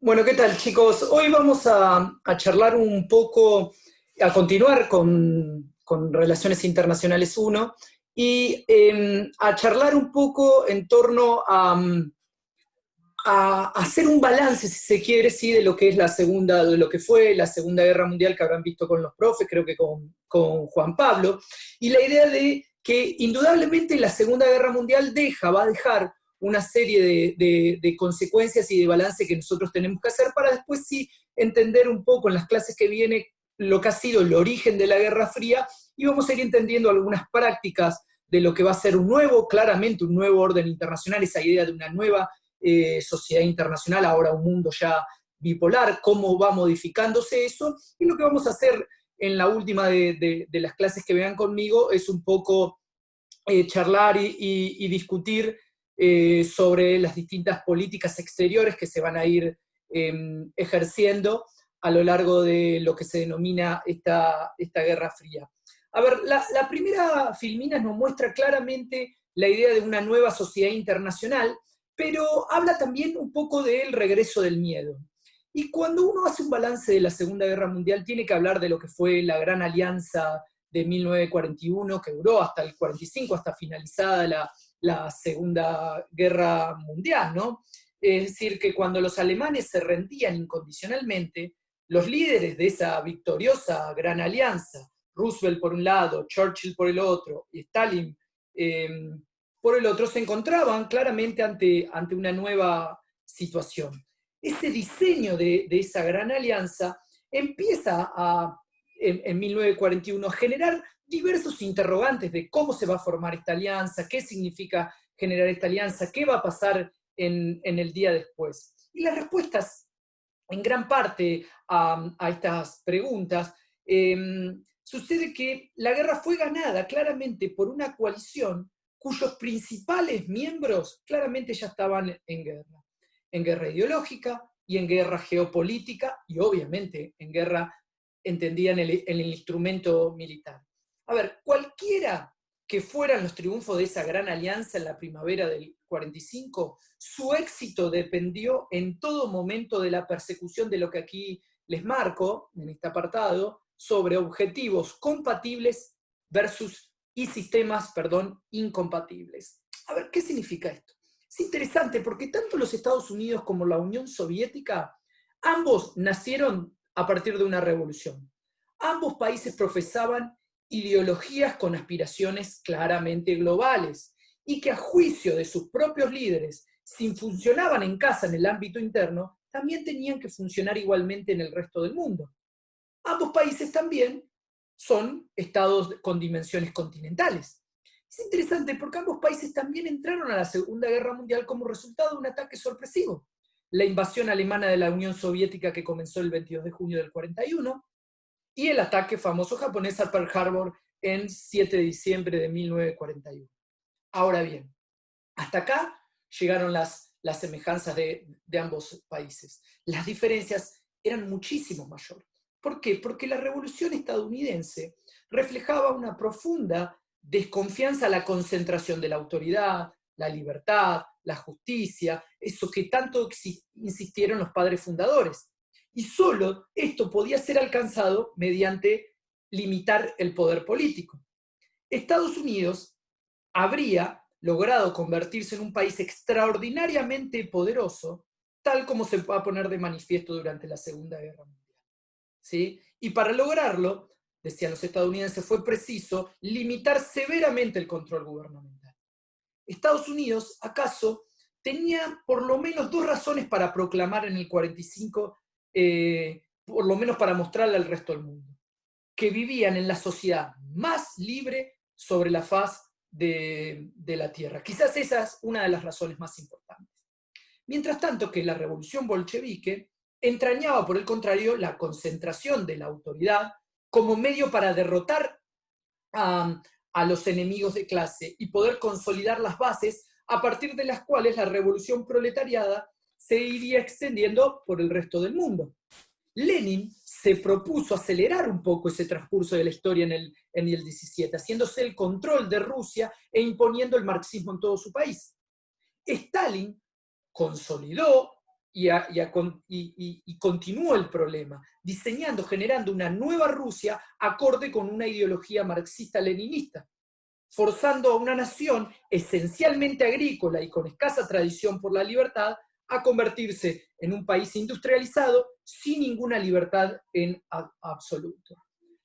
Bueno, ¿qué tal, chicos? Hoy vamos a charlar un poco, a continuar con Relaciones Internacionales uno y a charlar un poco en torno a hacer un balance, si se quiere, sí, de lo que es la segunda, de lo que fue la Segunda Guerra Mundial que habrán visto con los profes, creo que con Juan Pablo, y la idea de que indudablemente la Segunda Guerra Mundial va a dejar una serie de consecuencias y de balance que nosotros tenemos que hacer para después sí entender un poco en las clases que viene lo que ha sido el origen de la Guerra Fría y vamos a ir entendiendo algunas prácticas de lo que va a ser un nuevo, claramente un nuevo orden internacional, esa idea de una nueva sociedad internacional, ahora un mundo ya bipolar, cómo va modificándose eso, y lo que vamos a hacer en la última de las clases que vean conmigo es un poco charlar y discutir sobre las distintas políticas exteriores que se van a ir ejerciendo a lo largo de lo que se denomina esta Guerra Fría. A ver, la primera filmina nos muestra claramente la idea de una nueva sociedad internacional, pero habla también un poco del regreso del miedo. Y cuando uno hace un balance de la Segunda Guerra Mundial, tiene que hablar de lo que fue la Gran Alianza de 1941, que duró hasta el 45, hasta finalizada la Segunda Guerra Mundial, ¿no? Es decir, que cuando los alemanes se rendían incondicionalmente, los líderes de esa victoriosa Gran Alianza, Roosevelt por un lado, Churchill por el otro, y Stalin eh, por el otro, se encontraban claramente ante una nueva situación. Ese diseño de esa gran alianza empieza en 1941 a generar diversos interrogantes de cómo se va a formar esta alianza, qué significa generar esta alianza, qué va a pasar en el día después. Y las respuestas, en gran parte, a estas preguntas, sucede que la guerra fue ganada claramente por una coalición cuyos principales miembros claramente ya estaban en guerra ideológica y en guerra geopolítica y obviamente en guerra entendían el instrumento militar. A ver, cualquiera que fueran los triunfos de esa gran alianza en la primavera del 45, su éxito dependió en todo momento de la persecución de lo que aquí les marco en este apartado sobre objetivos compatibles versus y sistemas, perdón, incompatibles. A ver, ¿qué significa esto? Es interesante porque tanto los Estados Unidos como la Unión Soviética, ambos nacieron a partir de una revolución. Ambos países profesaban ideologías con aspiraciones claramente globales y que a juicio de sus propios líderes, si funcionaban en casa en el ámbito interno, también tenían que funcionar igualmente en el resto del mundo. Ambos países también son estados con dimensiones continentales. Es interesante porque ambos países también entraron a la Segunda Guerra Mundial como resultado de un ataque sorpresivo. La invasión alemana de la Unión Soviética que comenzó el 22 de junio del 41 y el ataque famoso japonés a Pearl Harbor en 7 de diciembre de 1941. Ahora bien, hasta acá llegaron las semejanzas de ambos países. Las diferencias eran muchísimo mayores. ¿Por qué? Porque la revolución estadounidense reflejaba una profunda desconfianza a la concentración de la autoridad, la libertad, la justicia, eso que tanto insistieron los padres fundadores. Y solo esto podía ser alcanzado mediante limitar el poder político. Estados Unidos habría logrado convertirse en un país extraordinariamente poderoso, tal como se va a poner de manifiesto durante la Segunda Guerra Mundial. ¿Sí? Y para lograrlo, decían los estadounidenses, fue preciso limitar severamente el control gubernamental. Estados Unidos, acaso, tenía por lo menos dos razones para proclamar en el 45, por lo menos para mostrarle al resto del mundo, que vivían en la sociedad más libre sobre la faz de la Tierra. Quizás esa es una de las razones más importantes. Mientras tanto que la revolución bolchevique entrañaba, por el contrario, la concentración de la autoridad como medio para derrotar a los enemigos de clase y poder consolidar las bases a partir de las cuales la revolución proletariada se iría extendiendo por el resto del mundo. Lenin se propuso acelerar un poco ese transcurso de la historia en el 17, haciéndose el control de Rusia e imponiendo el marxismo en todo su país. Stalin consolidó y continuó el problema, diseñando, generando una nueva Rusia acorde con una ideología marxista-leninista, forzando a una nación esencialmente agrícola y con escasa tradición por la libertad a convertirse en un país industrializado sin ninguna libertad en absoluto.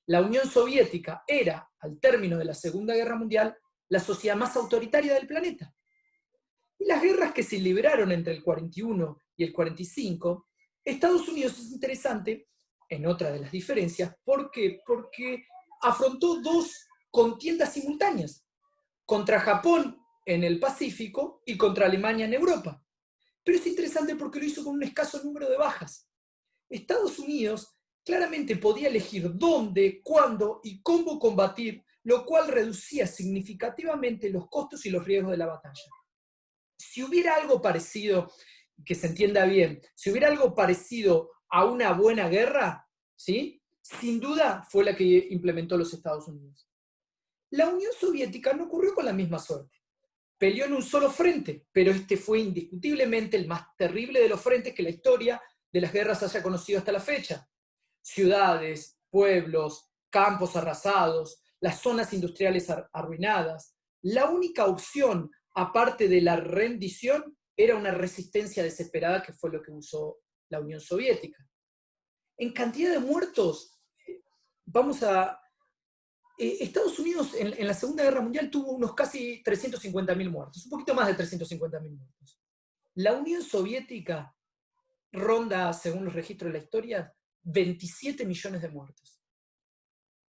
La Unión Soviética era, al término de la Segunda Guerra Mundial, la sociedad más autoritaria del planeta. Y las guerras que se libraron entre el 41 y el 45, Estados Unidos es interesante, en otra de las diferencias, ¿por qué? Porque afrontó dos contiendas simultáneas, contra Japón en el Pacífico y contra Alemania en Europa. Pero es interesante porque lo hizo con un escaso número de bajas. Estados Unidos claramente podía elegir dónde, cuándo y cómo combatir, lo cual reducía significativamente los costos y los riesgos de la batalla. Si hubiera algo parecido, que se entienda bien, si hubiera algo parecido a una buena guerra, ¿sí? Sin duda fue la que implementó los Estados Unidos. La Unión Soviética no ocurrió con la misma suerte. Peleó en un solo frente, pero este fue indiscutiblemente el más terrible de los frentes que la historia de las guerras haya conocido hasta la fecha. Ciudades, pueblos, campos arrasados, las zonas industriales arruinadas. La única opción, aparte de la rendición, era una resistencia desesperada, que fue lo que usó la Unión Soviética. En cantidad de muertos, Estados Unidos en la Segunda Guerra Mundial tuvo unos casi 350.000 muertos, un poquito más de 350.000 muertos. La Unión Soviética ronda, según los registros de la historia, 27 millones de muertos.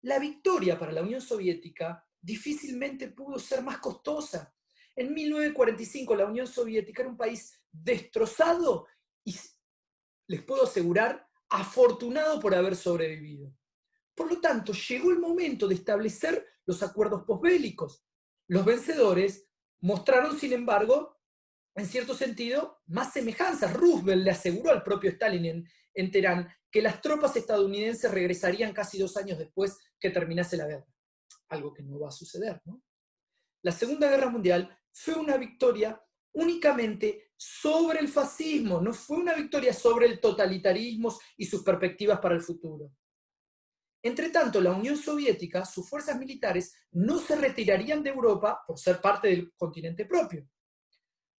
La victoria para la Unión Soviética difícilmente pudo ser más costosa. En 1945 la Unión Soviética era un país destrozado y, les puedo asegurar, afortunado por haber sobrevivido. Por lo tanto, llegó el momento de establecer los acuerdos posbélicos. Los vencedores mostraron, sin embargo, en cierto sentido, más semejanzas. Roosevelt le aseguró al propio Stalin en Teherán que las tropas estadounidenses regresarían casi 2 años después que terminase la guerra. Algo que no va a suceder, ¿no? La Segunda Guerra Mundial fue una victoria únicamente sobre el fascismo, no fue una victoria sobre el totalitarismo y sus perspectivas para el futuro. Entre tanto, la Unión Soviética, sus fuerzas militares, no se retirarían de Europa por ser parte del continente propio.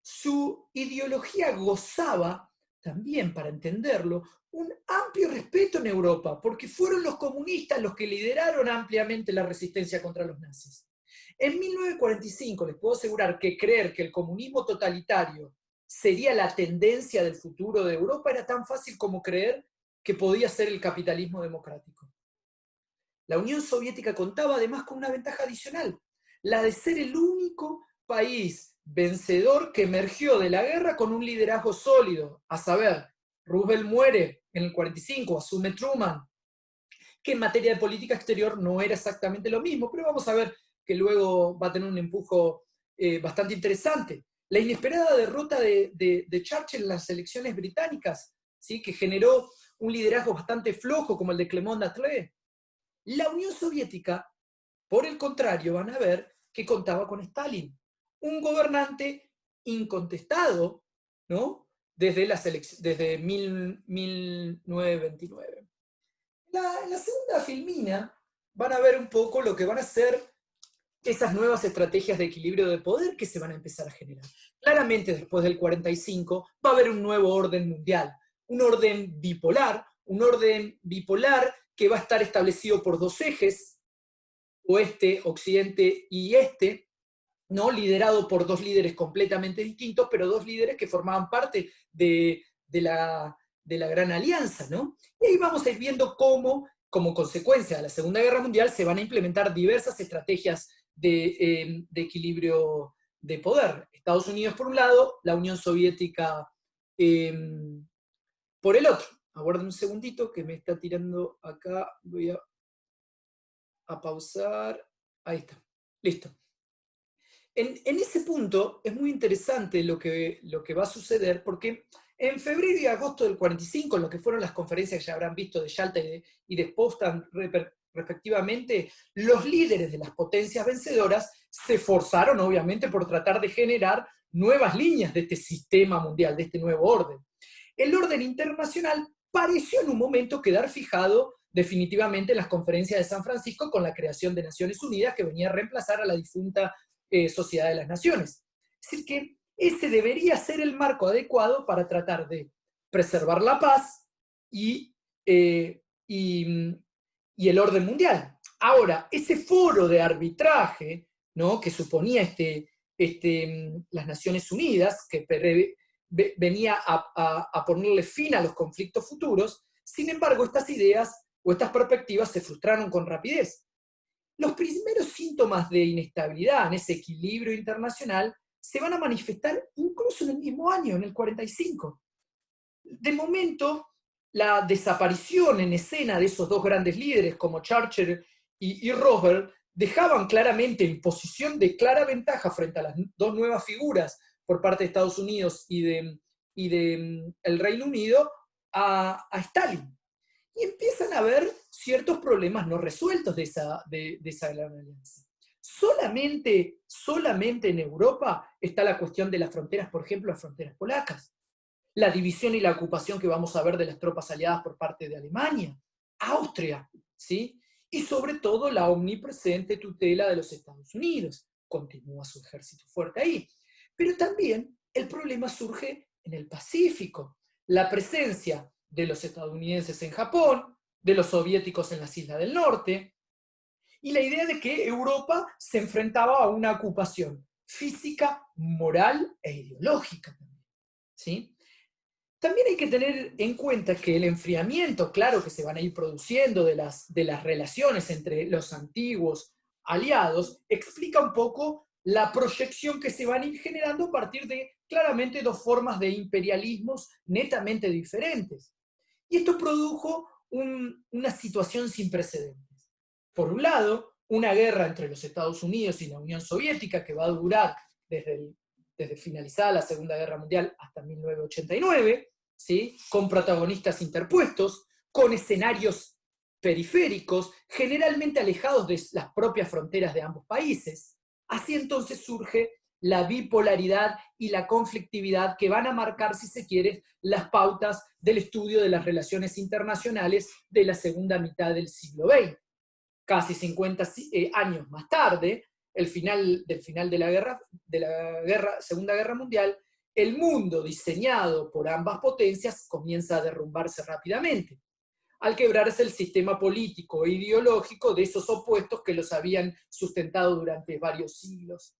Su ideología gozaba, también para entenderlo, un amplio respeto en Europa, porque fueron los comunistas los que lideraron ampliamente la resistencia contra los nazis. En 1945 les puedo asegurar que creer que el comunismo totalitario sería la tendencia del futuro de Europa era tan fácil como creer que podía ser el capitalismo democrático. La Unión Soviética contaba además con una ventaja adicional, la de ser el único país vencedor que emergió de la guerra con un liderazgo sólido, a saber, Roosevelt muere en el 45, asume Truman, que en materia de política exterior no era exactamente lo mismo, pero vamos a ver que luego va a tener un empujo bastante interesante. La inesperada derrota de Churchill en las elecciones británicas, ¿sí? Que generó un liderazgo bastante flojo como el de Clément Attlee. La Unión Soviética, por el contrario, van a ver que contaba con Stalin, un gobernante incontestado, ¿no? Desde 1929. En la segunda filmina van a ver un poco lo que van a ser esas nuevas estrategias de equilibrio de poder que se van a empezar a generar. Claramente, después del 45, va a haber un nuevo orden mundial, un orden bipolar que va a estar establecido por 2 ejes, oeste, occidente y este, ¿no? Liderado por 2 líderes completamente distintos, pero 2 líderes que formaban parte de la Gran Alianza, ¿no? Y ahí vamos a ir viendo cómo, como consecuencia de la Segunda Guerra Mundial, se van a implementar diversas estrategias de equilibrio de poder. Estados Unidos por un lado, la Unión Soviética por el otro. Aguarden un segundito que me está tirando acá, voy a pausar, ahí está, listo. En ese punto es muy interesante lo que va a suceder, porque en febrero y agosto del 45, en lo que fueron las conferencias que ya habrán visto de Yalta y de Potsdam respectivamente, los líderes de las potencias vencedoras se esforzaron obviamente por tratar de generar nuevas líneas de este sistema mundial, de este nuevo orden. el orden internacional pareció en un momento quedar fijado definitivamente en las conferencias de San Francisco con la creación de Naciones Unidas, que venía a reemplazar a la difunta Sociedad de las Naciones. Es decir, que ese debería ser el marco adecuado para tratar de preservar la paz y el orden mundial. Ahora, ese foro de arbitraje, ¿no?, que suponía las Naciones Unidas, que venía a ponerle fin a los conflictos futuros, sin embargo, estas ideas o estas perspectivas se frustraron con rapidez. Los primeros síntomas de inestabilidad en ese equilibrio internacional se van a manifestar incluso en el mismo año, en el 45. De momento, la desaparición en escena de esos dos grandes líderes como Churchill y Roosevelt dejaban claramente en posición de clara ventaja frente a las dos nuevas figuras por parte de Estados Unidos y de el Reino Unido a Stalin. Y empiezan a haber ciertos problemas no resueltos de esa gran alianza. Solamente en Europa está la cuestión de las fronteras, por ejemplo, las fronteras polacas. La división y la ocupación que vamos a ver de las tropas aliadas por parte de Alemania, Austria, ¿sí? Y sobre todo la omnipresente tutela de los Estados Unidos. Continúa su ejército fuerte ahí. Pero también el problema surge en el Pacífico. La presencia de los estadounidenses en Japón, de los soviéticos en las Islas del Norte, y la idea de que Europa se enfrentaba a una ocupación física, moral e ideológica también, ¿sí? También hay que tener en cuenta que el enfriamiento, claro, que se van a ir produciendo de las relaciones entre los antiguos aliados, explica un poco la proyección que se van a ir generando a partir de, claramente, dos formas de imperialismos netamente diferentes. Y esto produjo una situación sin precedentes. Por un lado, una guerra entre los Estados Unidos y la Unión Soviética que va a durar desde finalizada la Segunda Guerra Mundial hasta 1989, ¿sí?, con protagonistas interpuestos, con escenarios periféricos, generalmente alejados de las propias fronteras de ambos países. Así entonces surge la bipolaridad y la conflictividad que van a marcar, si se quiere, las pautas del estudio de las relaciones internacionales de la segunda mitad del siglo XX. Casi 50 años más tarde, del final de la Segunda Guerra Mundial, el mundo diseñado por ambas potencias comienza a derrumbarse rápidamente, al quebrarse el sistema político e ideológico de esos opuestos que los habían sustentado durante varios siglos.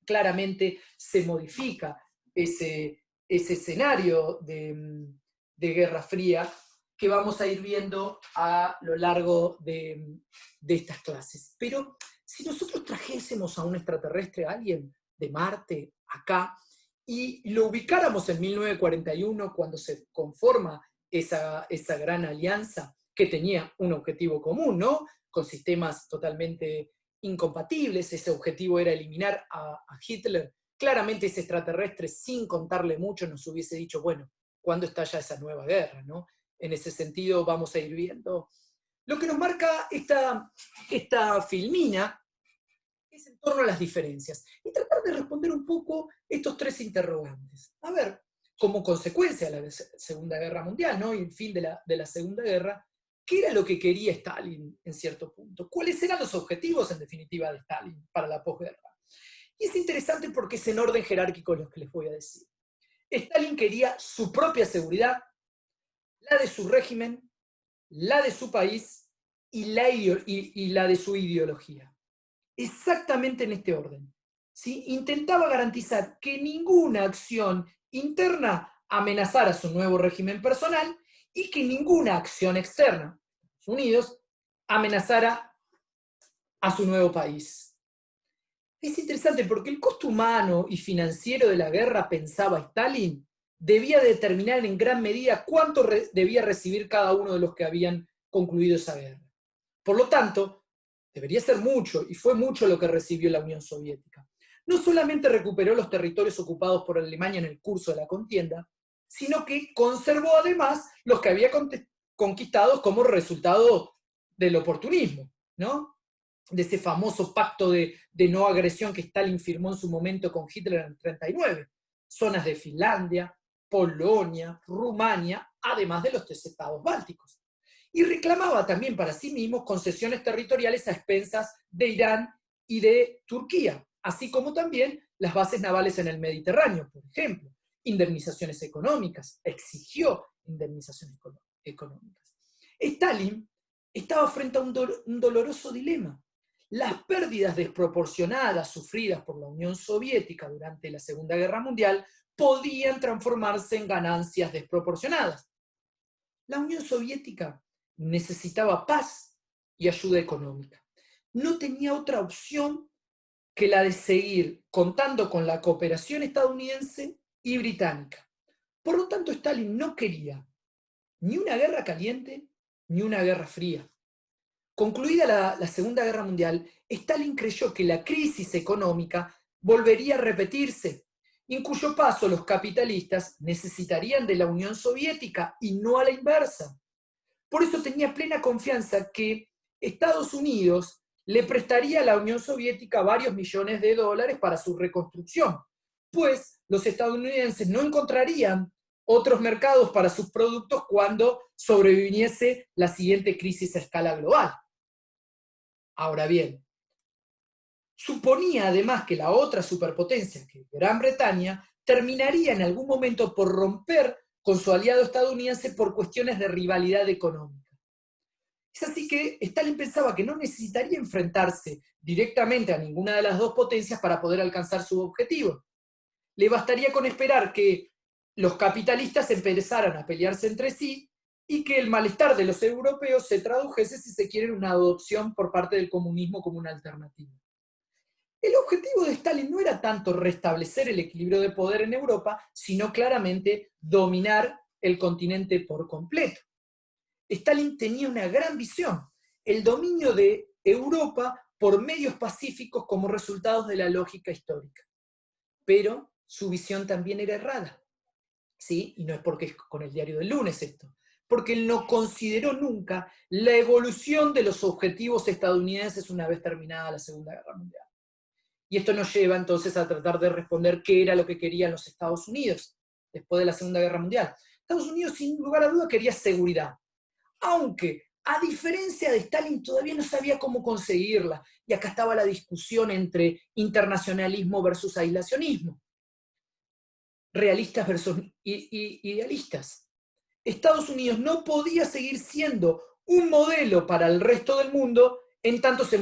Claramente se modifica ese escenario de Guerra Fría que vamos a ir viendo a lo largo de estas clases. Pero si nosotros trajésemos a un extraterrestre, a alguien de Marte, acá, y lo ubicáramos en 1941, cuando se conforma esa gran alianza que tenía un objetivo común, ¿no?, con sistemas totalmente incompatibles. Ese objetivo era eliminar a Hitler. Claramente ese extraterrestre, sin contarle mucho, nos hubiese dicho, bueno, ¿cuándo estalla esa nueva guerra, no? En ese sentido vamos a ir viendo. Lo que nos marca esta filmina es en torno a las diferencias y tratar de responder un poco estos tres interrogantes. A ver, como consecuencia de la Segunda Guerra Mundial, ¿no?, y el fin de la Segunda Guerra, ¿qué era lo que quería Stalin en cierto punto? ¿Cuáles eran los objetivos, en definitiva, de Stalin para la posguerra? Y es interesante porque es en orden jerárquico lo que les voy a decir. Stalin quería su propia seguridad, la de su régimen, la de su país y la de su ideología. Exactamente en este orden, ¿sí? Intentaba garantizar que ninguna acción interna amenazara su nuevo régimen personal y que ninguna acción externa, Estados Unidos, amenazara a su nuevo país. Es interesante porque el costo humano y financiero de la guerra, pensaba Stalin, debía determinar en gran medida cuánto debía recibir cada uno de los que habían concluido esa guerra. Por lo tanto, debería ser mucho, y fue mucho lo que recibió la Unión Soviética. No solamente recuperó los territorios ocupados por Alemania en el curso de la contienda, sino que conservó además los que había conquistado como resultado del oportunismo, ¿no?, de ese famoso pacto de no agresión que Stalin firmó en su momento con Hitler en el 39. Zonas de Finlandia, Polonia, Rumania, además de los 3 estados bálticos. Y reclamaba también para sí mismo concesiones territoriales a expensas de Irán y de Turquía, así como también las bases navales en el Mediterráneo, por ejemplo, indemnizaciones económicas, exigió indemnizaciones económicas. Stalin estaba frente a un doloroso dilema. Las pérdidas desproporcionadas sufridas por la Unión Soviética durante la Segunda Guerra Mundial podían transformarse en ganancias desproporcionadas. La Unión Soviética necesitaba paz y ayuda económica. No tenía otra opción que la de seguir contando con la cooperación estadounidense y británica. Por lo tanto, Stalin no quería ni una guerra caliente ni una guerra fría. Concluida la Segunda Guerra Mundial, Stalin creyó que la crisis económica volvería a repetirse, en cuyo paso los capitalistas necesitarían de la Unión Soviética y no a la inversa. Por eso tenía plena confianza que Estados Unidos le prestaría a la Unión Soviética varios millones de dólares para su reconstrucción, pues los estadounidenses no encontrarían otros mercados para sus productos cuando sobreviniese la siguiente crisis a escala global. Ahora bien, suponía además que la otra superpotencia, que Gran Bretaña, terminaría en algún momento por romper con su aliado estadounidense por cuestiones de rivalidad económica. Es así que Stalin pensaba que no necesitaría enfrentarse directamente a ninguna de las dos potencias para poder alcanzar su objetivo. Le bastaría con esperar que los capitalistas empezaran a pelearse entre sí y que el malestar de los europeos se tradujese, si se quiere, en una adopción por parte del comunismo como una alternativa. El objetivo de Stalin no era tanto restablecer el equilibrio de poder en Europa, sino claramente dominar el continente por completo. Stalin tenía una gran visión, el dominio de Europa por medios pacíficos como resultados de la lógica histórica. Pero su visión también era errada, ¿sí? Y no es porque es con el diario del lunes esto, porque él no consideró nunca la evolución de los objetivos estadounidenses una vez terminada la Segunda Guerra Mundial. Y esto nos lleva entonces a tratar de responder qué era lo que querían los Estados Unidos después de la Segunda Guerra Mundial. Estados Unidos, sin lugar a duda, quería seguridad, aunque a diferencia de Stalin todavía no sabía cómo conseguirla, y acá estaba la discusión entre internacionalismo versus aislacionismo, realistas versus idealistas. Estados Unidos no podía seguir siendo un modelo para el resto del mundo en tanto se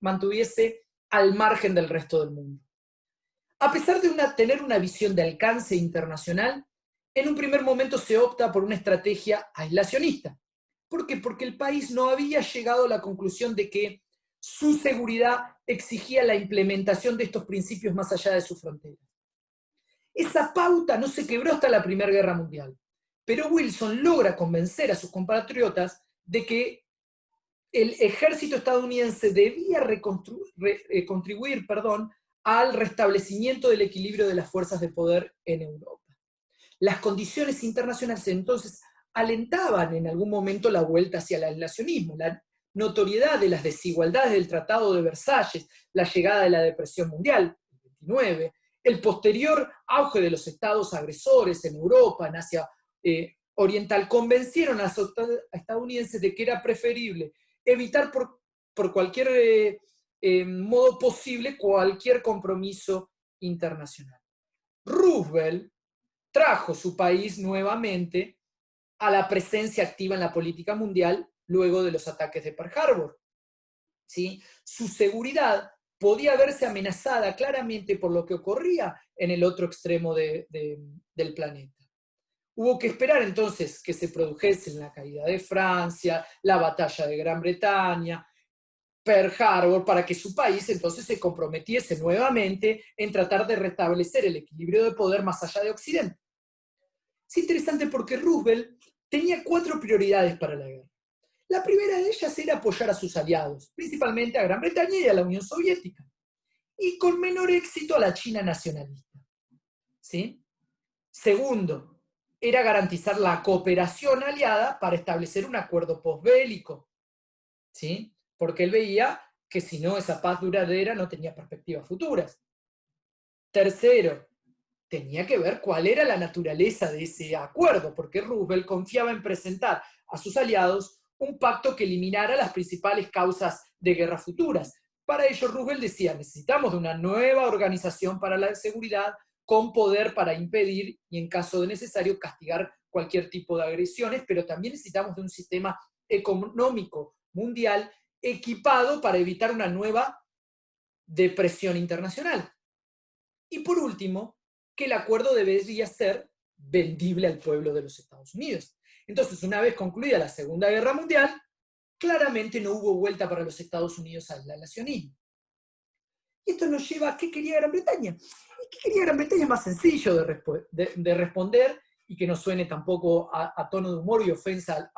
mantuviese al margen del resto del mundo. A pesar de tener una visión de alcance internacional, en un primer momento se opta por una estrategia aislacionista. ¿Por qué? Porque el país no había llegado a la conclusión de que su seguridad exigía la implementación de estos principios más allá de sus fronteras. Esa pauta no se quebró hasta la Primera Guerra Mundial, pero Wilson logra convencer a sus compatriotas de que el ejército estadounidense debía contribuir al restablecimiento del equilibrio de las fuerzas de poder en Europa. Las condiciones internacionales entonces alentaban en algún momento la vuelta hacia el aislacionismo, la notoriedad de las desigualdades del Tratado de Versalles, la llegada de la Depresión Mundial, el 29, el posterior auge de los estados agresores en Europa, en Asia Oriental, convencieron a los estadounidenses de que era preferible evitar por cualquier modo posible cualquier compromiso internacional. Roosevelt trajo su país nuevamente a la presencia activa en la política mundial luego de los ataques de Pearl Harbor. ¿Sí? Su seguridad podía verse amenazada claramente por lo que ocurría en el otro extremo del planeta. Hubo que esperar entonces que se produjese la caída de Francia, la batalla de Gran Bretaña, Pearl Harbor, para que su país entonces se comprometiese nuevamente en tratar de restablecer el equilibrio de poder más allá de Occidente. Es interesante porque Roosevelt tenía 4 prioridades para la guerra. La primera de ellas era apoyar a sus aliados, principalmente a Gran Bretaña y a la Unión Soviética, y con menor éxito a la China nacionalista. ¿Sí? Segundo, era garantizar la cooperación aliada para establecer un acuerdo posbélico, ¿sí? Porque él veía que si no esa paz duradera no tenía perspectivas futuras. Tercero, tenía que ver cuál era la naturaleza de ese acuerdo, porque Roosevelt confiaba en presentar a sus aliados un pacto que eliminara las principales causas de guerras futuras. Para ello, Roosevelt decía, necesitamos de una nueva organización para la seguridad con poder para impedir y, en caso de necesario, castigar cualquier tipo de agresiones, pero también necesitamos de un sistema económico mundial equipado para evitar una nueva depresión internacional. Y por último, que el acuerdo debería ser vendible al pueblo de los Estados Unidos. Entonces, una vez concluida la Segunda Guerra Mundial, claramente no hubo vuelta para los Estados Unidos al relacionismo. Y esto nos lleva a qué quería Gran Bretaña. ¿Y qué quería Gran Bretaña? Es más sencillo de responder y que no suene tampoco a tono de humor y ofensa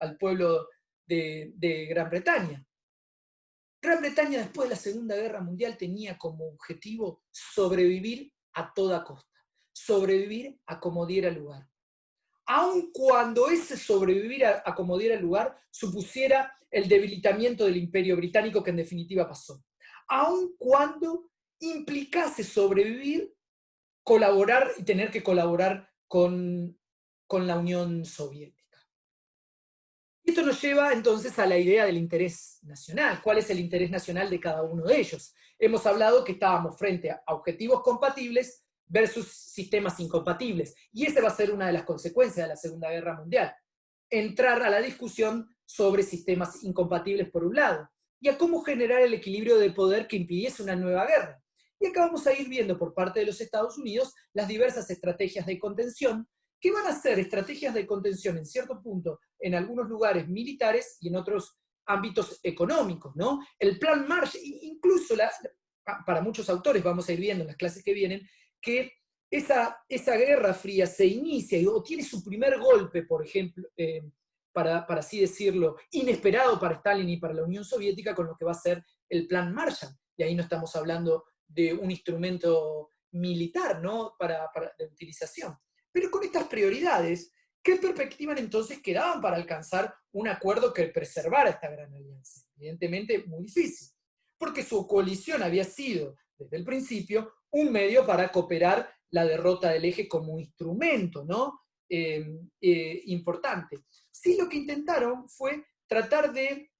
al pueblo de Gran Bretaña. Gran Bretaña después de la Segunda Guerra Mundial tenía como objetivo sobrevivir a toda costa, sobrevivir a como diera lugar. Aun cuando ese sobrevivir a como diera lugar supusiera el debilitamiento del Imperio Británico, que en definitiva pasó. Aun cuando implicase sobrevivir, colaborar y tener que colaborar con la Unión Soviética. Esto nos lleva entonces a la idea del interés nacional. ¿Cuál es el interés nacional de cada uno de ellos? Hemos hablado que estábamos frente a objetivos compatibles versus sistemas incompatibles. Y esa va a ser una de las consecuencias de la Segunda Guerra Mundial. Entrar a la discusión sobre sistemas incompatibles por un lado, y a cómo generar el equilibrio de poder que impidiese una nueva guerra. Y acá vamos a ir viendo por parte de los Estados Unidos las diversas estrategias de contención, que van a ser estrategias de contención en cierto punto en algunos lugares militares y en otros ámbitos económicos, ¿no? El plan Marshall, incluso para muchos autores, vamos a ir viendo en las clases que vienen, que esa Guerra Fría se inicia o tiene su primer golpe, por ejemplo, para así decirlo, inesperado para Stalin y para la Unión Soviética, con lo que va a ser el plan Marshall. Y ahí no estamos hablando de un instrumento militar, ¿no? De utilización. Pero con estas prioridades, ¿qué perspectivas entonces quedaban para alcanzar un acuerdo que preservara esta gran alianza? Evidentemente muy difícil, porque su coalición había sido, desde el principio, un medio para cooperar la derrota del eje como instrumento, ¿no? Importante. Sí, lo que intentaron fue tratar de,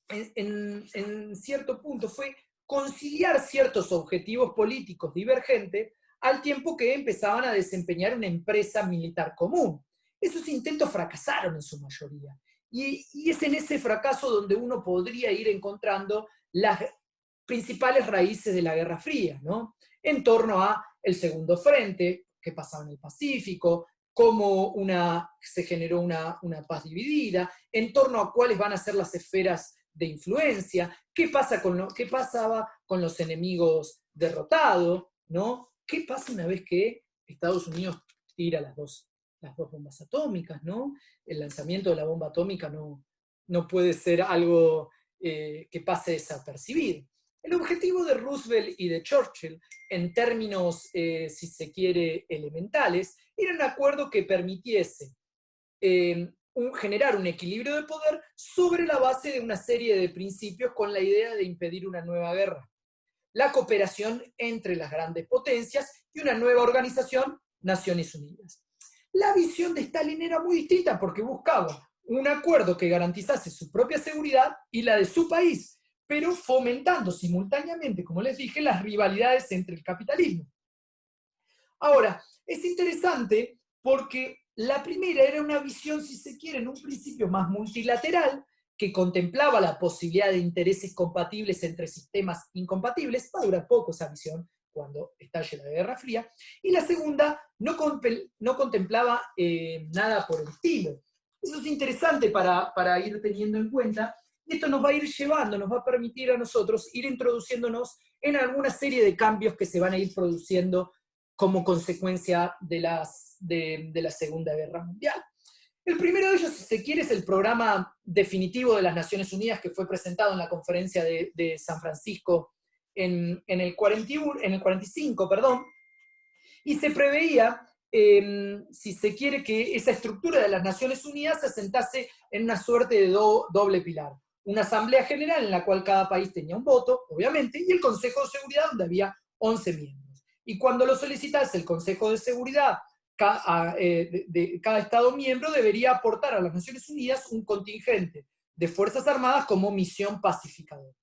en cierto punto, fue conciliar ciertos objetivos políticos divergentes al tiempo que empezaban a desempeñar una empresa militar común. Esos intentos fracasaron en su mayoría. Y es en ese fracaso donde uno podría ir encontrando las principales raíces de la Guerra Fría, ¿no? En torno a el Segundo Frente, qué pasaba en el Pacífico, cómo se generó una paz dividida, en torno a cuáles van a ser las esferas de influencia, qué pasaba con los enemigos derrotados, ¿no? ¿Qué pasa una vez que Estados Unidos tira las dos bombas atómicas, ¿no? El lanzamiento de la bomba atómica no puede ser algo que pase desapercibido. El objetivo de Roosevelt y de Churchill, en términos, si se quiere, elementales, era un acuerdo que permitiese generar un equilibrio de poder sobre la base de una serie de principios con la idea de impedir una nueva guerra. La cooperación entre las grandes potencias y una nueva organización, Naciones Unidas. La visión de Stalin era muy distinta porque buscaba un acuerdo que garantizase su propia seguridad y la de su país, pero fomentando simultáneamente, como les dije, las rivalidades entre el capitalismo. Ahora, es interesante porque la primera era una visión, si se quiere, en un principio más multilateral, que contemplaba la posibilidad de intereses compatibles entre sistemas incompatibles. Va a durar poco esa visión cuando estalle la Guerra Fría. Y la segunda no contemplaba nada por el estilo. Eso es interesante para ir teniendo en cuenta. Y esto nos va a ir llevando, nos va a permitir a nosotros ir introduciéndonos en alguna serie de cambios que se van a ir produciendo como consecuencia de la Segunda Guerra Mundial. El primero de ellos, si se quiere, es el programa definitivo de las Naciones Unidas que fue presentado en la conferencia de San Francisco en el 45, y se preveía, si se quiere, que esa estructura de las Naciones Unidas se asentase en una suerte de doble pilar. Una Asamblea General en la cual cada país tenía un voto, obviamente, y el Consejo de Seguridad donde había 11 miembros. Y cuando lo solicitase el Consejo de Seguridad, cada Estado miembro debería aportar a las Naciones Unidas un contingente de Fuerzas Armadas como misión pacificadora.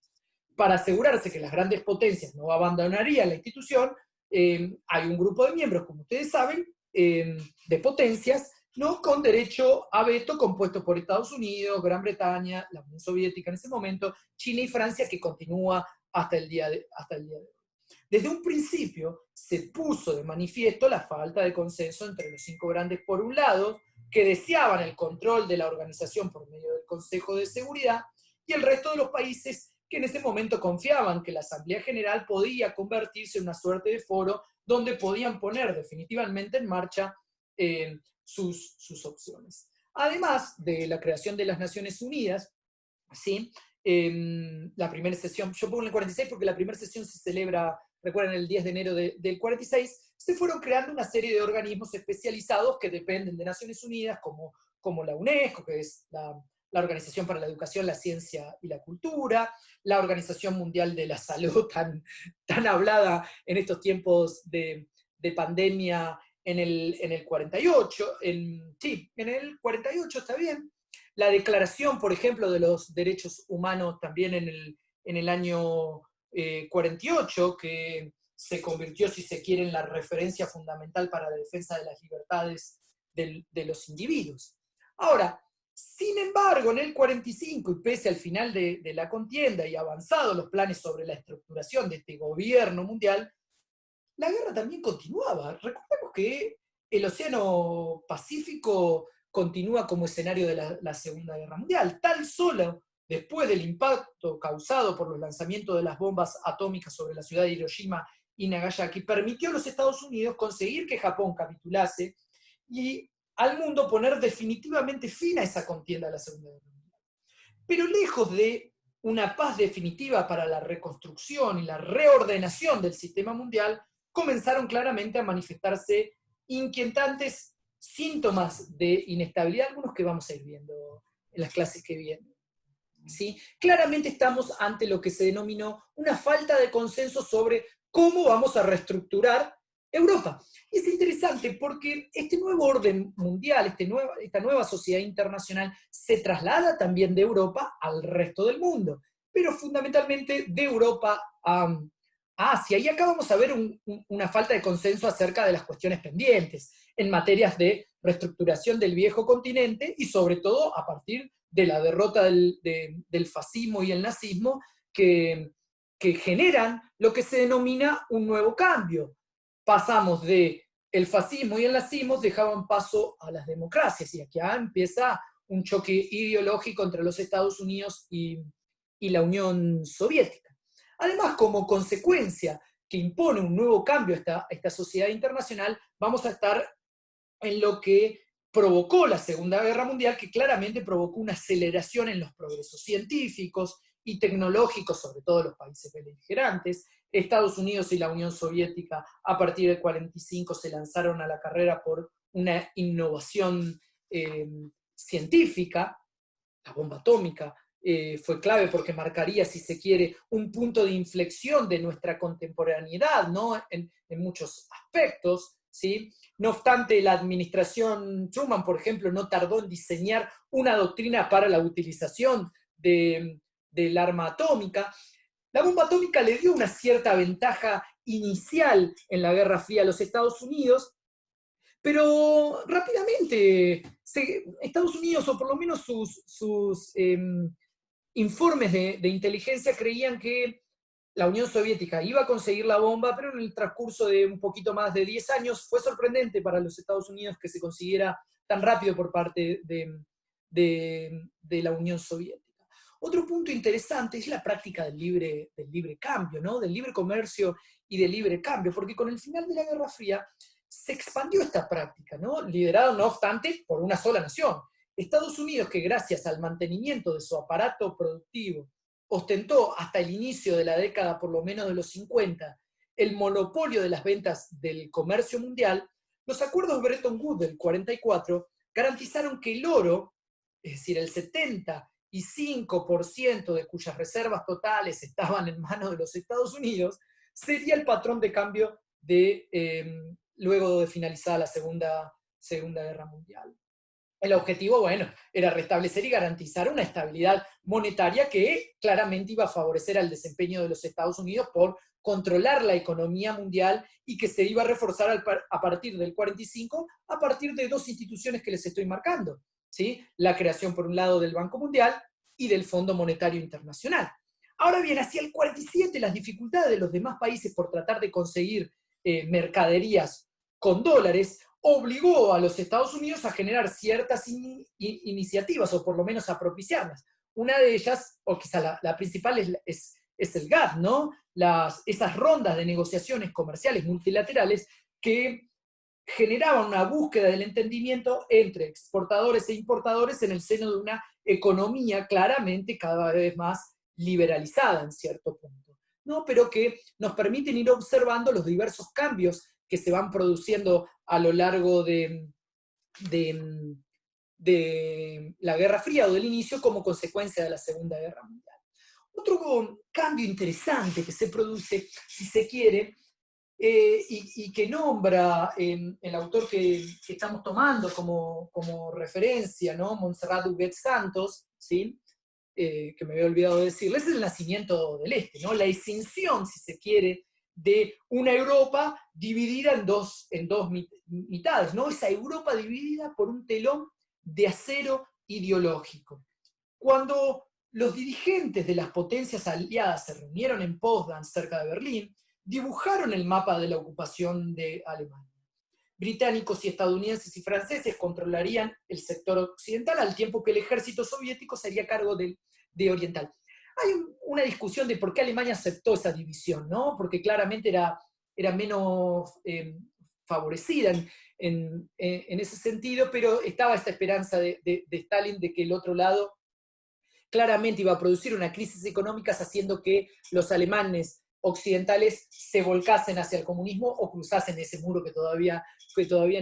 Para asegurarse que las grandes potencias no abandonarían la institución, hay un grupo de miembros, como ustedes saben, de potencias, ¿no?, con derecho a veto, compuesto por Estados Unidos, Gran Bretaña, la Unión Soviética en ese momento, China y Francia, que continúa hasta el día de hoy. Desde un principio se puso de manifiesto la falta de consenso entre los 5 grandes, por un lado, que deseaban el control de la organización por medio del Consejo de Seguridad, y el resto de los países que en ese momento confiaban que la Asamblea General podía convertirse en una suerte de foro donde podían poner definitivamente en marcha sus opciones. Además de la creación de las Naciones Unidas, ¿sí? La primera sesión, yo pongo en el 46 porque la primera sesión se celebra, recuerden, el 10 de enero del 46, se fueron creando una serie de organismos especializados que dependen de Naciones Unidas, como la UNESCO, que es la Organización para la Educación, la Ciencia y la Cultura, la Organización Mundial de la Salud, tan hablada en estos tiempos de pandemia en el 48, sí, en el 48 está bien. La Declaración, por ejemplo, de los Derechos Humanos también en el año 48, que se convirtió, si se quiere, en la referencia fundamental para la defensa de las libertades de los individuos. Ahora, sin embargo, en el 45, y pese al final de la contienda y avanzados los planes sobre la estructuración de este gobierno mundial, la guerra también continuaba. Recordemos que el Océano Pacífico continúa como escenario de la Segunda Guerra Mundial. Tan solo después del impacto causado por los lanzamientos de las bombas atómicas sobre la ciudad de Hiroshima y Nagasaki, permitió a los Estados Unidos conseguir que Japón capitulase y al mundo poner definitivamente fin a esa contienda de la Segunda Guerra Mundial. Pero lejos de una paz definitiva para la reconstrucción y la reordenación del sistema mundial, comenzaron claramente a manifestarse inquietantes síntomas de inestabilidad, algunos que vamos a ir viendo en las clases que vienen. ¿Sí? Claramente estamos ante lo que se denominó una falta de consenso sobre cómo vamos a reestructurar Europa. Y es interesante porque este nuevo orden mundial, esta nueva sociedad internacional, se traslada también de Europa al resto del mundo, pero fundamentalmente de Europa a Asia. Y acá vamos a ver una falta de consenso acerca de las cuestiones pendientes en materias de reestructuración del viejo continente y sobre todo a partir de la derrota del fascismo y el nazismo que generan lo que se denomina un nuevo cambio. Pasamos de el fascismo y el nazismo, dejaban paso a las democracias, y aquí empieza un choque ideológico entre los Estados Unidos y la Unión Soviética. Además, como consecuencia que impone un nuevo cambio a esta sociedad internacional, vamos a estar en lo que provocó la Segunda Guerra Mundial, que claramente provocó una aceleración en los progresos científicos y tecnológicos, sobre todo en los países beligerantes. Estados Unidos y la Unión Soviética, a partir del 45, se lanzaron a la carrera por una innovación científica. La bomba atómica fue clave porque marcaría, si se quiere, un punto de inflexión de nuestra contemporaneidad, ¿no?, en muchos aspectos, ¿sí? No obstante, la administración Truman, por ejemplo, no tardó en diseñar una doctrina para la utilización del arma atómica. La bomba atómica le dio una cierta ventaja inicial en la Guerra Fría a los Estados Unidos, pero rápidamente Estados Unidos, o por lo menos sus informes de inteligencia, creían que la Unión Soviética iba a conseguir la bomba, pero en el transcurso de un poquito más de 10 años fue sorprendente para los Estados Unidos que se consiguiera tan rápido por parte de la Unión Soviética. Otro punto interesante es la práctica del libre cambio, ¿no?, del libre comercio y del libre cambio, porque con el final de la Guerra Fría se expandió esta práctica, ¿no?, liderado no obstante por una sola nación. Estados Unidos, que gracias al mantenimiento de su aparato productivo ostentó hasta el inicio de la década, por lo menos de los 50, el monopolio de las ventas del comercio mundial, los acuerdos Bretton Woods del 44 garantizaron que el oro, es decir, el 75% de cuyas reservas totales estaban en manos de los Estados Unidos, sería el patrón de cambio luego de finalizada la Segunda Guerra Mundial. El objetivo, bueno, era restablecer y garantizar una estabilidad monetaria que claramente iba a favorecer al desempeño de los Estados Unidos por controlar la economía mundial y que se iba a reforzar a partir del 45 a partir de dos instituciones que les estoy marcando, ¿sí? La creación, por un lado, del Banco Mundial y del Fondo Monetario Internacional. Ahora bien, hacia el 47, las dificultades de los demás países por tratar de conseguir mercaderías con dólares obligó a los Estados Unidos a generar ciertas iniciativas, o por lo menos a propiciarlas. Una de ellas, o quizá la principal, es el GATT, ¿no? Esas rondas de negociaciones comerciales multilaterales que generaban una búsqueda del entendimiento entre exportadores e importadores en el seno de una economía claramente cada vez más liberalizada en cierto punto, ¿no? Pero que nos permiten ir observando los diversos cambios que se van produciendo a lo largo de la Guerra Fría o del inicio como consecuencia de la Segunda Guerra Mundial. Otro cambio interesante que se produce, si se quiere, y que nombra el autor que estamos tomando como referencia, ¿no? Montserrat Huguet Santos, ¿sí? Que me había olvidado de decirles, es el nacimiento del Este, ¿no? La escinsión, si se quiere, de una Europa dividida en dos mitades, ¿no? Esa Europa dividida por un telón de acero ideológico. Cuando los dirigentes de las potencias aliadas se reunieron en Potsdam, cerca de Berlín, dibujaron el mapa de la ocupación de Alemania. Británicos y estadounidenses y franceses controlarían el sector occidental, al tiempo que el ejército soviético se haría cargo de oriental. Hay una discusión de por qué Alemania aceptó esa división, ¿no? Porque claramente era menos favorecida en ese sentido, pero estaba esta esperanza de Stalin de que el otro lado claramente iba a producir una crisis económica, haciendo que los alemanes occidentales se volcasen hacia el comunismo o cruzasen ese muro que todavía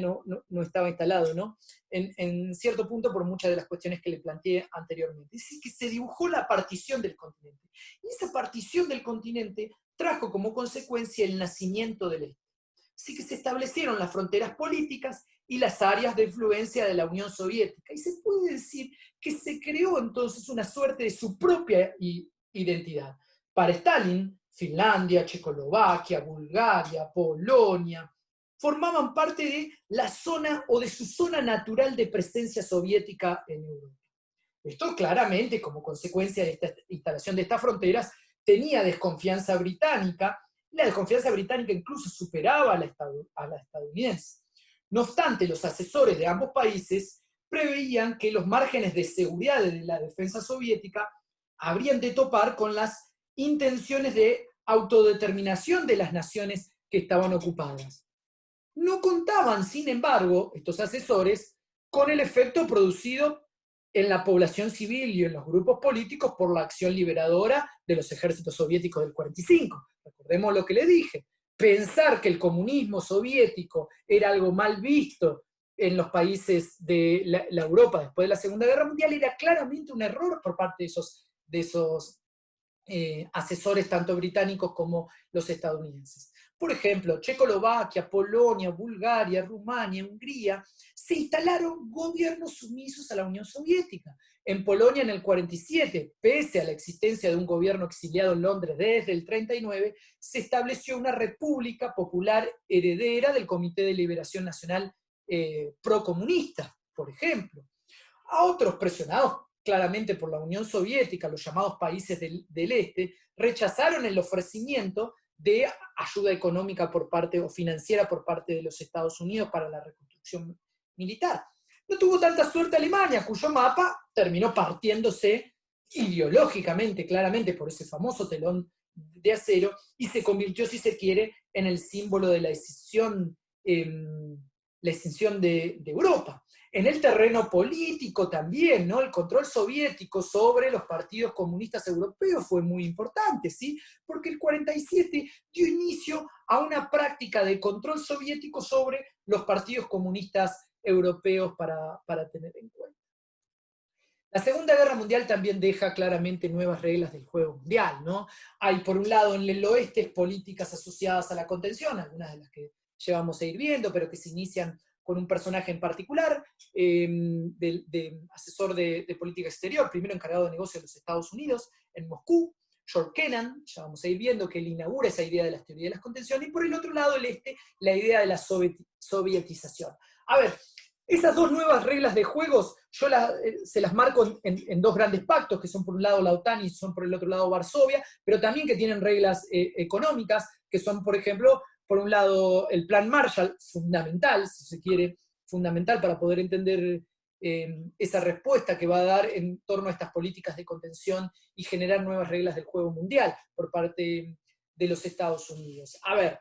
no estaba instalado, ¿no? En cierto punto, por muchas de las cuestiones que le planteé anteriormente. Es decir, que se dibujó la partición del continente. Y esa partición del continente trajo como consecuencia el nacimiento del Este. Así que se establecieron las fronteras políticas y las áreas de influencia de la Unión Soviética. Y se puede decir que se creó entonces una suerte de su propia identidad. Para Stalin, Finlandia, Checoslovaquia, Bulgaria, Polonia, formaban parte de la zona o de su zona natural de presencia soviética en Europa. Esto claramente, como consecuencia de esta instalación de estas fronteras, tenía desconfianza británica, y la desconfianza británica incluso superaba a la estadounidense. No obstante, los asesores de ambos países preveían que los márgenes de seguridad de la defensa soviética habrían de topar con las intenciones de autodeterminación de las naciones que estaban ocupadas. No contaban, sin embargo, estos asesores con el efecto producido en la población civil y en los grupos políticos por la acción liberadora de los ejércitos soviéticos del 45. Recordemos lo que le dije. Pensar que el comunismo soviético era algo mal visto en los países de la Europa después de la Segunda Guerra Mundial era claramente un error por parte de esos asesores tanto británicos como los estadounidenses. Por ejemplo, Checoslovaquia, Polonia, Bulgaria, Rumania, Hungría, se instalaron gobiernos sumisos a la Unión Soviética. En Polonia en el 47, pese a la existencia de un gobierno exiliado en Londres desde el 39, se estableció una república popular heredera del Comité de Liberación Nacional procomunista, por ejemplo. A otros presionados claramente por la Unión Soviética, los llamados países del Este, rechazaron el ofrecimiento de ayuda económica o financiera por parte de los Estados Unidos para la reconstrucción militar. No tuvo tanta suerte Alemania, cuyo mapa terminó partiéndose ideológicamente, claramente, por ese famoso telón de acero, y se convirtió, si se quiere, en el símbolo de la escisión de Europa. En el terreno político también, ¿no? El control soviético sobre los partidos comunistas europeos fue muy importante, ¿sí? Porque el 47 dio inicio a una práctica de control soviético sobre los partidos comunistas europeos para tener en cuenta. La Segunda Guerra Mundial también deja claramente nuevas reglas del juego mundial, ¿no? Hay, por un lado, en el oeste políticas asociadas a la contención, algunas de las que llevamos a ir viendo, pero que se inician con un personaje en particular, de asesor de política exterior, primero encargado de negocios de los Estados Unidos, en Moscú, George Kennan, ya vamos a ir viendo que él inaugura esa idea de las teorías de las contenciones, y por el otro lado, el este, la idea de la sovietización. A ver, esas dos nuevas reglas de juegos, yo se las marco en dos grandes pactos, que son por un lado la OTAN y son por el otro lado Varsovia, pero también que tienen reglas económicas, que son, por ejemplo, por un lado el Plan Marshall, fundamental, si se quiere, fundamental para poder entender esa respuesta que va a dar en torno a estas políticas de contención y generar nuevas reglas del juego mundial por parte de los Estados Unidos. A ver,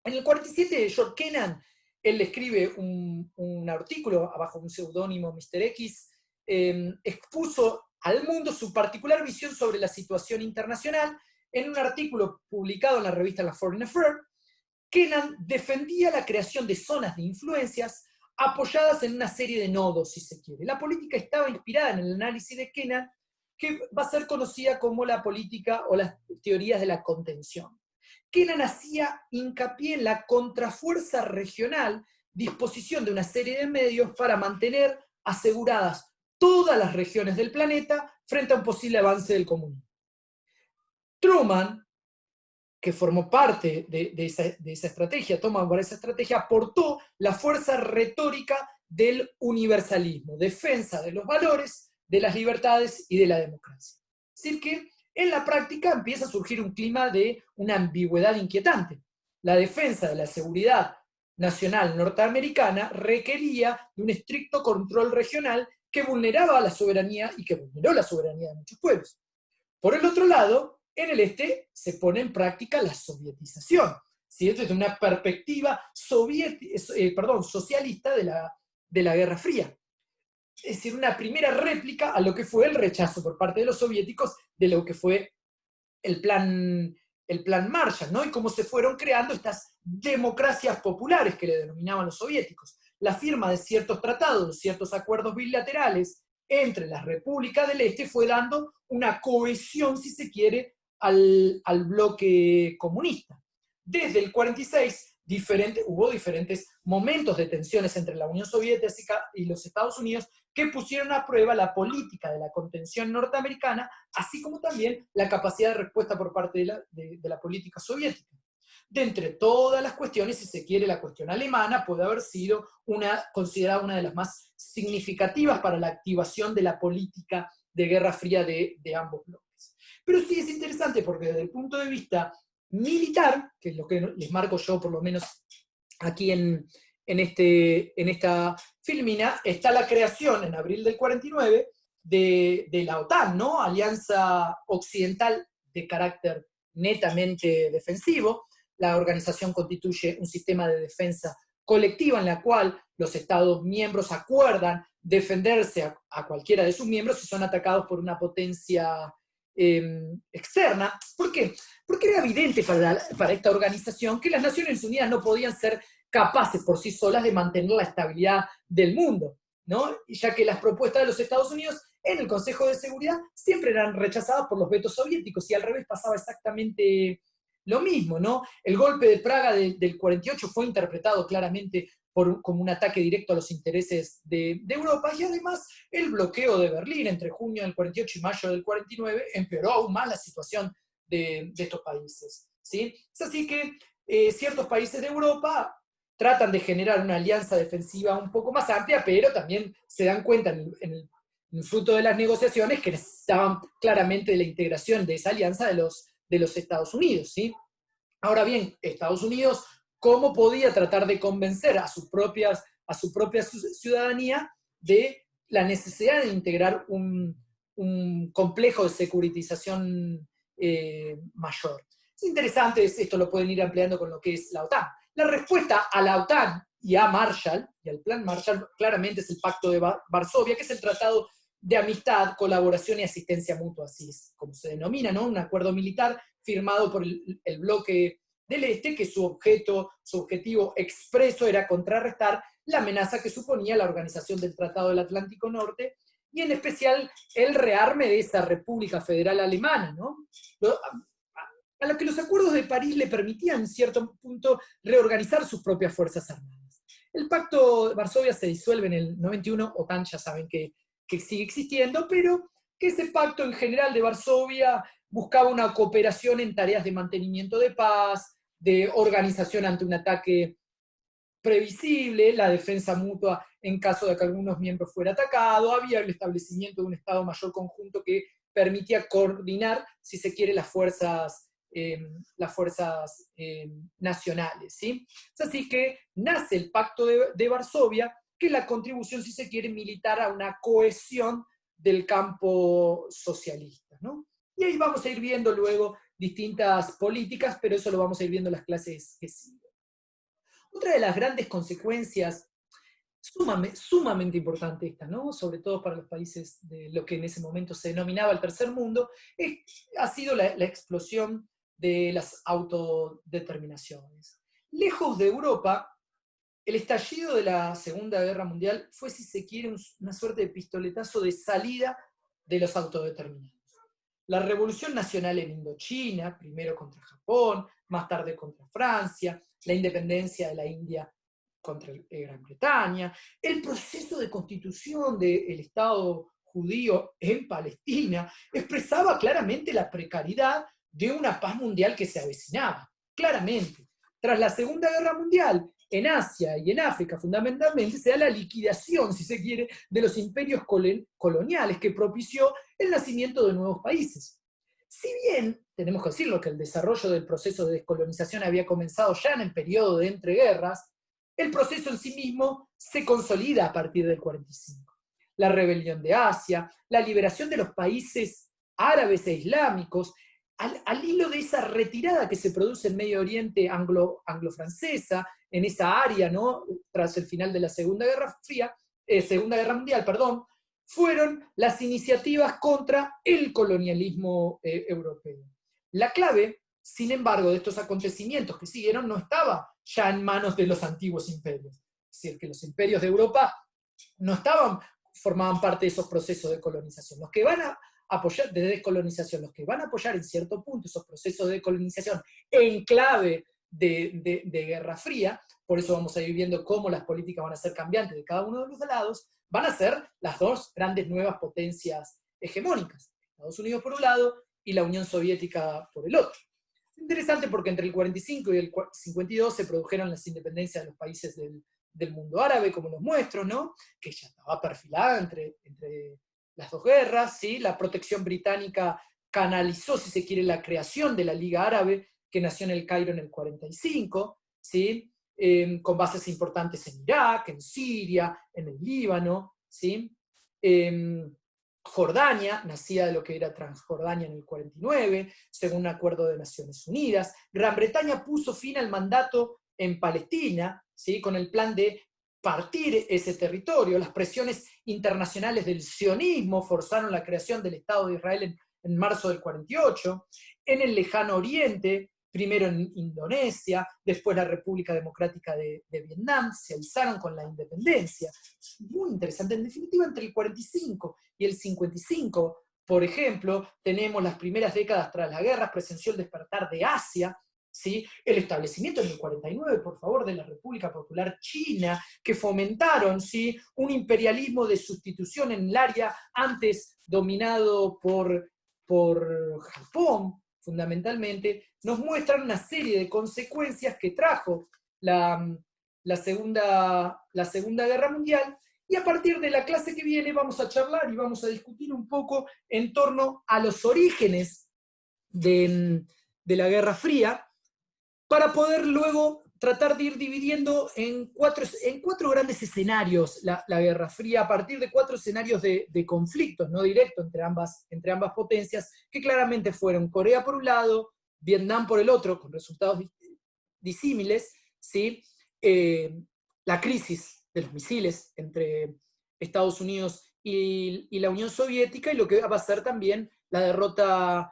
en el 47, George Kennan, él escribe un artículo bajo un seudónimo Mr. X, expuso al mundo su particular visión sobre la situación internacional en un artículo publicado en la revista La Foreign Affair. Kennan defendía la creación de zonas de influencias apoyadas en una serie de nodos, si se quiere. La política estaba inspirada en el análisis de Kennan, que va a ser conocida como la política o las teorías de la contención. Kennan hacía hincapié en la contrafuerza regional, disposición de una serie de medios para mantener aseguradas todas las regiones del planeta frente a un posible avance del comunismo. Truman, que formó parte de esa estrategia, toma para esa estrategia, aportó la fuerza retórica del universalismo, defensa de los valores, de las libertades y de la democracia. Es decir, que en la práctica empieza a surgir un clima de una ambigüedad inquietante. La defensa de la seguridad nacional norteamericana requería de un estricto control regional que vulneraba la soberanía y que vulneró la soberanía de muchos pueblos. Por el otro lado, en el este se pone en práctica la sovietización, ¿sí? Desde una perspectiva socialista de la Guerra Fría. Es decir, una primera réplica a lo que fue el rechazo por parte de los soviéticos de lo que fue el plan Marshall, ¿no? Y cómo se fueron creando estas democracias populares que le denominaban los soviéticos. La firma de ciertos tratados, ciertos acuerdos bilaterales entre las repúblicas del este fue dando una cohesión, si se quiere, al bloque comunista. Desde el 46 hubo diferentes momentos de tensiones entre la Unión Soviética y los Estados Unidos que pusieron a prueba la política de la contención norteamericana, así como también la capacidad de respuesta por parte de la política soviética. De entre todas las cuestiones, si se quiere, la cuestión alemana puede haber sido considerada una de las más significativas para la activación de la política de Guerra Fría de ambos bloques. Pero sí es interesante porque desde el punto de vista militar, que es lo que les marco yo por lo menos aquí en esta filmina, está la creación en abril del 49 de la OTAN, ¿no? Alianza Occidental de carácter netamente defensivo. La organización constituye un sistema de defensa colectiva en la cual los Estados miembros acuerdan defenderse a cualquiera de sus miembros si son atacados por una potencia externa. ¿Por qué? Porque era evidente para esta organización que las Naciones Unidas no podían ser capaces por sí solas de mantener la estabilidad del mundo, ¿no? Ya que las propuestas de los Estados Unidos en el Consejo de Seguridad siempre eran rechazadas por los vetos soviéticos, y al revés pasaba exactamente lo mismo, ¿no? El golpe de Praga del 48 fue interpretado claramente como un ataque directo a los intereses de Europa, y además el bloqueo de Berlín entre junio del 48 y mayo del 49 empeoró aún más la situación de estos países, ¿sí? Es así que ciertos países de Europa tratan de generar una alianza defensiva un poco más amplia, pero también se dan cuenta en el fruto de las negociaciones que necesitaban claramente de la integración de esa alianza de los Estados Unidos, ¿sí? Ahora bien, Estados Unidos, ¿cómo podía tratar de convencer a su propia ciudadanía de la necesidad de integrar un complejo de securitización mayor? Es interesante, esto lo pueden ir ampliando con lo que es la OTAN. La respuesta a la OTAN y a Marshall, y al Plan Marshall, claramente es el Pacto de Varsovia, que es el tratado de amistad, colaboración y asistencia mutua, así es como se denomina, ¿no? Un acuerdo militar firmado por el bloque del Este, que su objetivo expreso era contrarrestar la amenaza que suponía la organización del Tratado del Atlántico Norte y en especial el rearme de esa República Federal Alemana, ¿no? A lo que los acuerdos de París le permitían, en cierto punto, reorganizar sus propias fuerzas armadas. El Pacto de Varsovia se disuelve en el 91, OTAN ya saben que sigue existiendo, pero que ese pacto en general de Varsovia buscaba una cooperación en tareas de mantenimiento de paz, de organización ante un ataque previsible, la defensa mutua en caso de que algunos miembros fuera atacado, había el establecimiento de un Estado Mayor conjunto que permitía coordinar, si se quiere, las fuerzas nacionales. ¿Sí? Es así que nace el Pacto de Varsovia, que es la contribución, si se quiere, militar a una cohesión del campo socialista, ¿no? Y ahí vamos a ir viendo luego distintas políticas, pero eso lo vamos a ir viendo en las clases que siguen. Otra de las grandes consecuencias, sumamente importante esta, ¿no? Sobre todo para los países de lo que en ese momento se denominaba el tercer mundo, ha sido la explosión de las autodeterminaciones. Lejos de Europa, el estallido de la Segunda Guerra Mundial fue, si se quiere, una suerte de pistoletazo de salida de los autodeterminados. La revolución nacional en Indochina, primero contra Japón, más tarde contra Francia, la independencia de la India contra Gran Bretaña, el proceso de constitución del Estado judío en Palestina, expresaba claramente la precariedad de una paz mundial que se avecinaba, claramente. Tras la Segunda Guerra Mundial, en Asia y en África fundamentalmente, se da la liquidación, si se quiere, de los imperios coloniales que propició el nacimiento de nuevos países. Si bien, tenemos que decirlo, que el desarrollo del proceso de descolonización había comenzado ya en el periodo de entreguerras, el proceso en sí mismo se consolida a partir del 45. La rebelión de Asia, la liberación de los países árabes e islámicos, al hilo de esa retirada que se produce en Medio Oriente anglo-francesa, en esa área, ¿no? Tras el final de la Segunda Guerra Mundial, perdón, fueron las iniciativas contra el colonialismo europeo. La clave, sin embargo, de estos acontecimientos que siguieron no estaba ya en manos de los antiguos imperios. Es decir, que los imperios de Europa no formaban parte de esos procesos de colonización. Los que van a apoyar de descolonización, los que van a apoyar en cierto punto esos procesos de colonización en clave de Guerra Fría, por eso vamos a ir viendo cómo las políticas van a ser cambiantes de cada uno de los lados, van a ser las dos grandes nuevas potencias hegemónicas, Estados Unidos por un lado y la Unión Soviética por el otro. Es interesante porque entre el 45 y el 52 se produjeron las independencias de los países del mundo árabe, como los muestro, ¿no? Que ya estaba perfilada entre las dos guerras, ¿sí? La protección británica canalizó, si se quiere, la creación de la Liga Árabe, que nació en el Cairo en el 45, ¿sí? Con bases importantes en Irak, en Siria, en el Líbano, ¿sí? Jordania, nacida de lo que era Transjordania en el 49, según un acuerdo de Naciones Unidas. Gran Bretaña puso fin al mandato en Palestina, ¿sí? Con el plan de partir ese territorio. Las presiones internacionales del sionismo forzaron la creación del Estado de Israel en marzo del 48. En el lejano oriente, primero en Indonesia, después la República Democrática de Vietnam, se alzaron con la independencia. Es muy interesante. En definitiva, entre el 45 y el 55, por ejemplo, tenemos las primeras décadas tras la guerra, presenció el despertar de Asia, ¿sí? El establecimiento en el 49, por favor, de la República Popular China, que fomentaron, ¿sí? Un imperialismo de sustitución en el área antes dominado por Japón, fundamentalmente, nos muestran una serie de consecuencias que trajo la Segunda Guerra Mundial, y a partir de la clase que viene vamos a charlar y vamos a discutir un poco en torno a los orígenes de la Guerra Fría, para poder luego tratar de ir dividiendo en cuatro grandes escenarios la Guerra Fría, a partir de cuatro escenarios de conflictos, no directo entre ambas potencias, que claramente fueron Corea por un lado, Vietnam por el otro, con resultados disímiles, ¿sí? La crisis de los misiles entre Estados Unidos y la Unión Soviética, y lo que va a ser también la derrota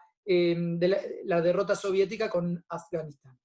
soviética con Afganistán.